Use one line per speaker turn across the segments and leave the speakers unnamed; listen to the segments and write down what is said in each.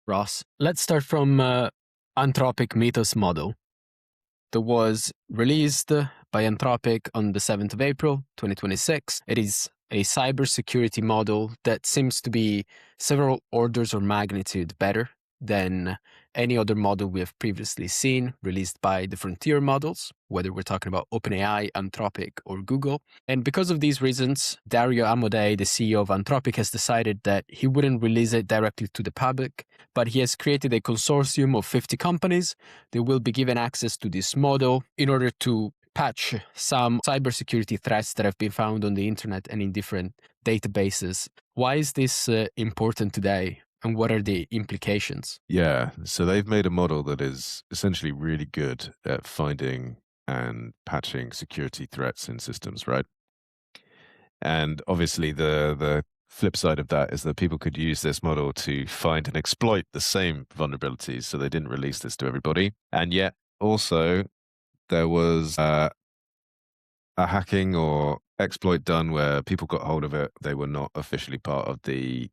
Ross. Let's start from Anthropic Mythos model that was released by Anthropic on the 7th of April, 2026. It is a cybersecurity model that seems to be several orders of magnitude better than any other model we have previously seen released by the frontier models, whether we're talking about OpenAI, Anthropic, or Google. And because of these reasons, Dario Amodei, the CEO of Anthropic, has decided that he wouldn't release it directly to the public, but he has created a consortium of 50 companies that will be given access to this model in order to patch some cybersecurity threats that have been found on the internet and in different databases. Why is this important today? And what are the implications?
Yeah, so they've made a model that is essentially really good at finding and patching security threats in systems, right? And obviously the flip side of that is that people could use this model to find and exploit the same vulnerabilities, so they didn't release this to everybody. And yet also there was a hacking or exploit done where people got hold of it. They were not officially part of the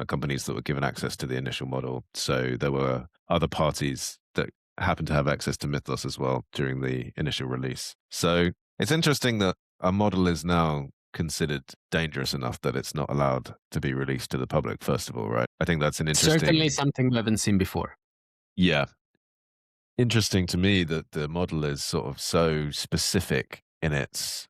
companies that were given access to the initial model. So there were other parties that happened to have access to Mythos as well during the initial release. So it's interesting that a model is now considered dangerous enough that it's not allowed to be released to the public, first of all, right? I think that's an interesting...
Certainly something we haven't seen before.
Yeah. Interesting to me that the model is sort of so specific in its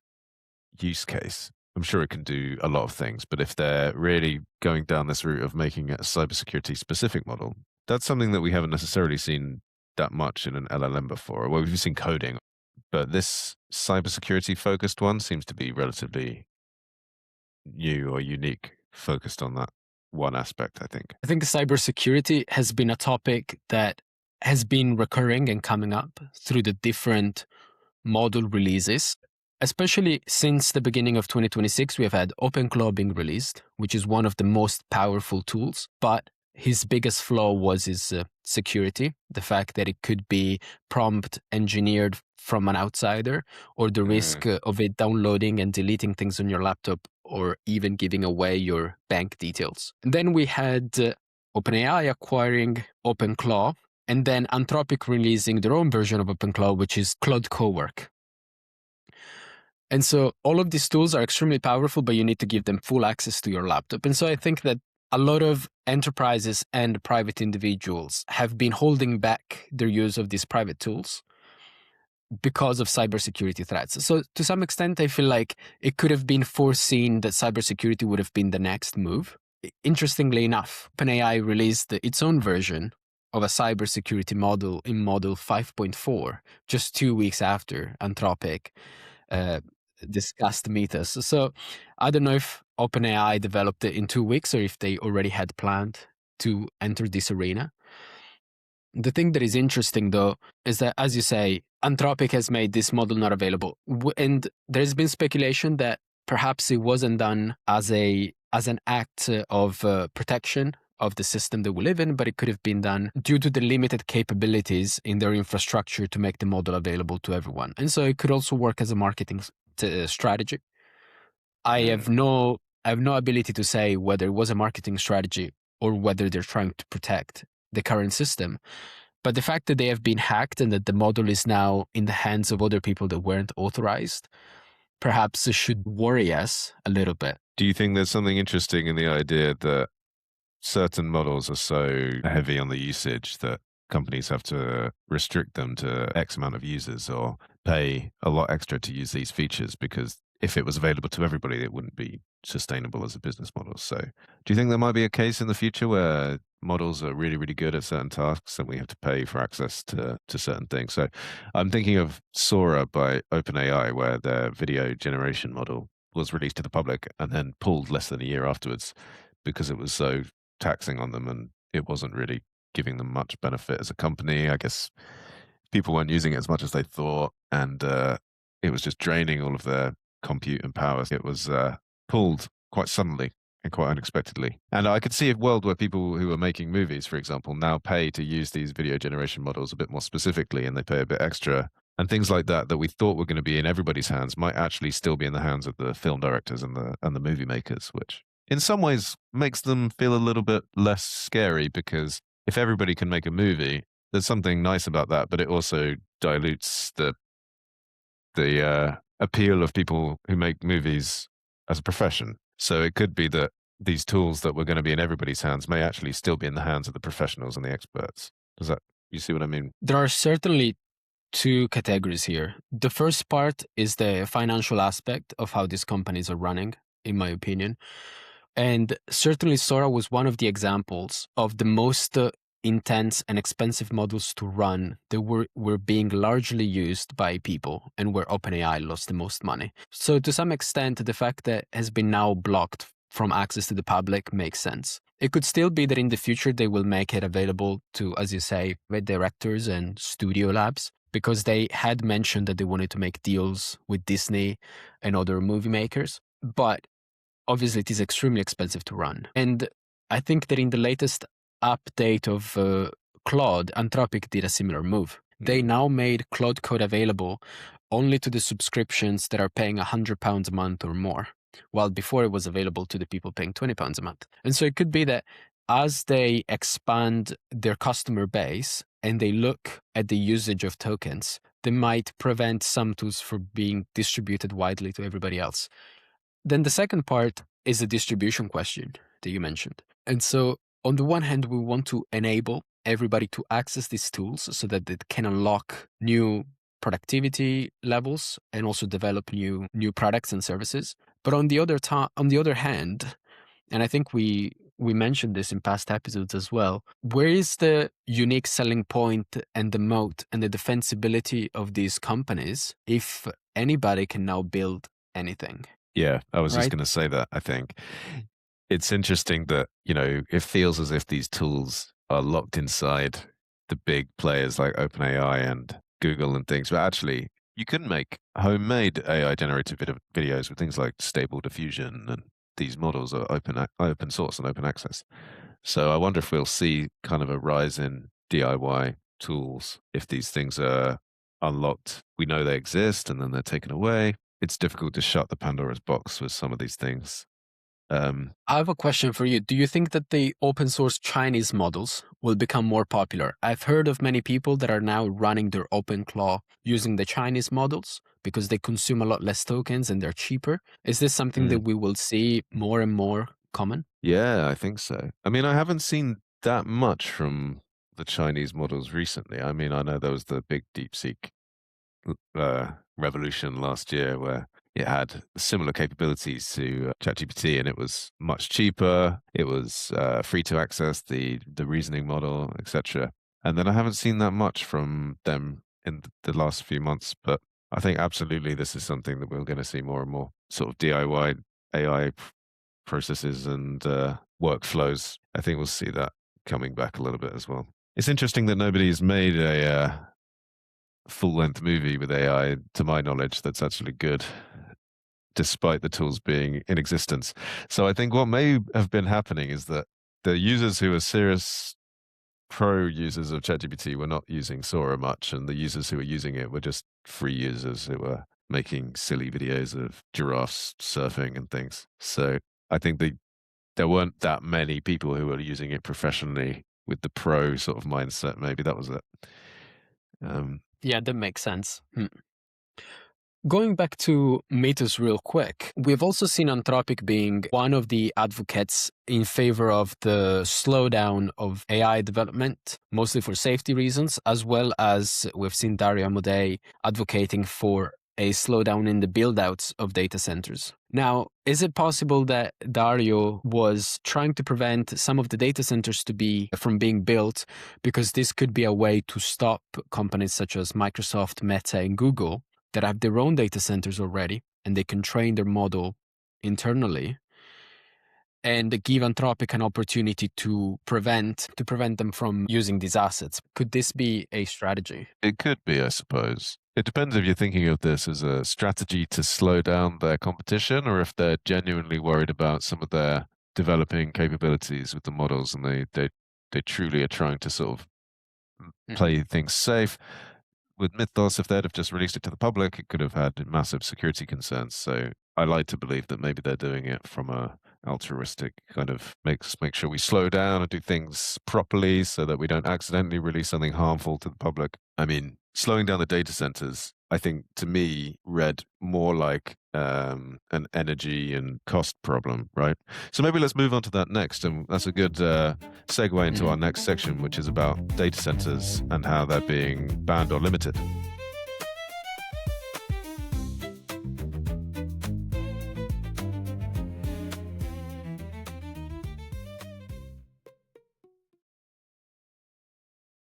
use case. I'm sure it can do a lot of things, but if they're really going down this route of making it a cybersecurity specific model, that's something that we haven't necessarily seen that much in an LLM before. Well, we've seen coding, but this cybersecurity focused one seems to be relatively new or unique, focused on that one aspect, I think.
I think cybersecurity has been a topic that has been recurring and coming up through the different model releases. Especially since the beginning of 2026, we have had OpenClaw being released, which is one of the most powerful tools. But his biggest flaw was his security, the fact that it could be prompt engineered from an outsider, or the risk of it downloading and deleting things on your laptop, or even giving away your bank details. And then we had OpenAI acquiring OpenClaw, and then Anthropic releasing their own version of OpenClaw, which is Claude Cowork. And so all of these tools are extremely powerful, but you need to give them full access to your laptop. And so I think that a lot of enterprises and private individuals have been holding back their use of these private tools because of cybersecurity threats. So to some extent, I feel like it could have been foreseen that cybersecurity would have been the next move. Interestingly enough, OpenAI released its own version of a cybersecurity model in Model 5.4, just 2 weeks after Anthropic discussed Mythos. So I don't know if OpenAI developed it in 2 weeks or if they already had planned to enter this arena. The thing that is interesting, though, is that, as you say, Anthropic has made this model not available. And there's been speculation that perhaps it wasn't done as an act of protection of the system that we live in, but it could have been done due to the limited capabilities in their infrastructure to make the model available to everyone. And so it could also work as a marketing strategy. I have no ability to say whether it was a marketing strategy or whether they're trying to protect the current system. But the fact that they have been hacked and that the model is now in the hands of other people that weren't authorized, perhaps should worry us a little bit.
Do you think there's something interesting in the idea that certain models are so heavy on the usage that companies have to restrict them to X amount of users or pay a lot extra to use these features, because if it was available to everybody, it wouldn't be sustainable as a business model. So do you think there might be a case in the future where models are really, really good at certain tasks and we have to pay for access to certain things? So I'm thinking of Sora by OpenAI, where their video generation model was released to the public and then pulled less than a year afterwards because it was so taxing on them and it wasn't really giving them much benefit as a company. I guess people weren't using it as much as they thought, and it was just draining all of their compute and power. It was pulled quite suddenly and quite unexpectedly. And I could see a world where people who are making movies, for example, now pay to use these video generation models a bit more specifically, and they pay a bit extra. And things like that that we thought were going to be in everybody's hands might actually still be in the hands of the film directors and the movie makers, which in some ways makes them feel a little bit less scary, because if everybody can make a movie, there's something nice about that, but it also dilutes the appeal of people who make movies as a profession. So it could be that these tools that were going to be in everybody's hands may actually still be in the hands of the professionals and the experts. Does that, you see what I mean?
There are certainly two categories here. The first part is the financial aspect of how these companies are running, in my opinion. And certainly Sora was one of the examples of the most intense and expensive models to run that were being largely used by people and where OpenAI lost the most money. So to some extent, the fact that it has been now blocked from access to the public makes sense. It could still be that in the future they will make it available to, as you say, the directors and studio labs, because they had mentioned that they wanted to make deals with Disney and other movie makers. But obviously it is extremely expensive to run. And I think that in the latest update of Claude, Anthropic did a similar move. They now made Claude Code available only to the subscriptions that are paying £100 a month or more, while before it was available to the people paying £20 a month. And so it could be that as they expand their customer base and they look at the usage of tokens, they might prevent some tools from being distributed widely to everybody else. Then the second part is the distribution question that you mentioned. And so on the one hand, we want to enable everybody to access these tools so that it can unlock new productivity levels and also develop new products and services. But on the other hand, and I think we mentioned this in past episodes as well, where is the unique selling point and the moat and the defensibility of these companies if anybody can now build anything?
Yeah, I was just
Right?
going to say that. I think it's interesting that, it feels as if these tools are locked inside the big players like OpenAI and Google and things, but actually you can make homemade AI generated videos with things like Stable Diffusion, and these models are open source and open access. So I wonder if we'll see kind of a rise in DIY tools if these things are unlocked. We know they exist and then they're taken away. It's difficult to shut the Pandora's box with some of these things.
I have a question for you. Do you think that the open source Chinese models will become more popular? I've heard of many people that are now running their OpenClaw using the Chinese models because they consume a lot less tokens and they're cheaper. Is this something that we will see more and more common?
Yeah, I think so. I mean, I haven't seen that much from the Chinese models recently. I mean, I know there was the big DeepSeek revolution last year where it had similar capabilities to ChatGPT, and it was much cheaper. It was free to access the reasoning model, etc. And then I haven't seen that much from them in the last few months. But I think absolutely this is something that we're going to see more and more sort of DIY AI processes and workflows. I think we'll see that coming back a little bit as well. It's interesting that nobody's made a full-length movie with AI, to my knowledge, that's actually good, despite the tools being in existence. So I think what may have been happening is that the users who are serious pro users of ChatGPT were not using Sora much, and the users who were using it were just free users who were making silly videos of giraffes surfing and things. So I think there weren't that many people who were using it professionally with the pro sort of mindset. Maybe that was it.
Yeah, that makes sense. Going back to Mythos real quick, we've also seen Anthropic being one of the advocates in favor of the slowdown of AI development, mostly for safety reasons, as well as we've seen Dario Amodei advocating for a slowdown in the build-outs of data centers. Now, is it possible that Dario was trying to prevent some of the data centers from being built because this could be a way to stop companies such as Microsoft, Meta, and Google that have their own data centers already and they can train their model internally and give Anthropic an opportunity to prevent them from using these assets? Could this be a strategy?
It could be, I suppose. It depends if you're thinking of this as a strategy to slow down their competition, or if they're genuinely worried about some of their developing capabilities with the models, and they truly are trying to sort of play things safe. With Mythos, if they'd have just released it to the public, it could have had massive security concerns. So I like to believe that maybe they're doing it from a altruistic, kind of make sure we slow down and do things properly so that we don't accidentally release something harmful to the public. I mean, slowing down the data centers, I think, to me, read more like an energy and cost problem, right? So maybe let's move on to that next, and that's a good segue into our next section, which is about data centers and how they're being banned or limited.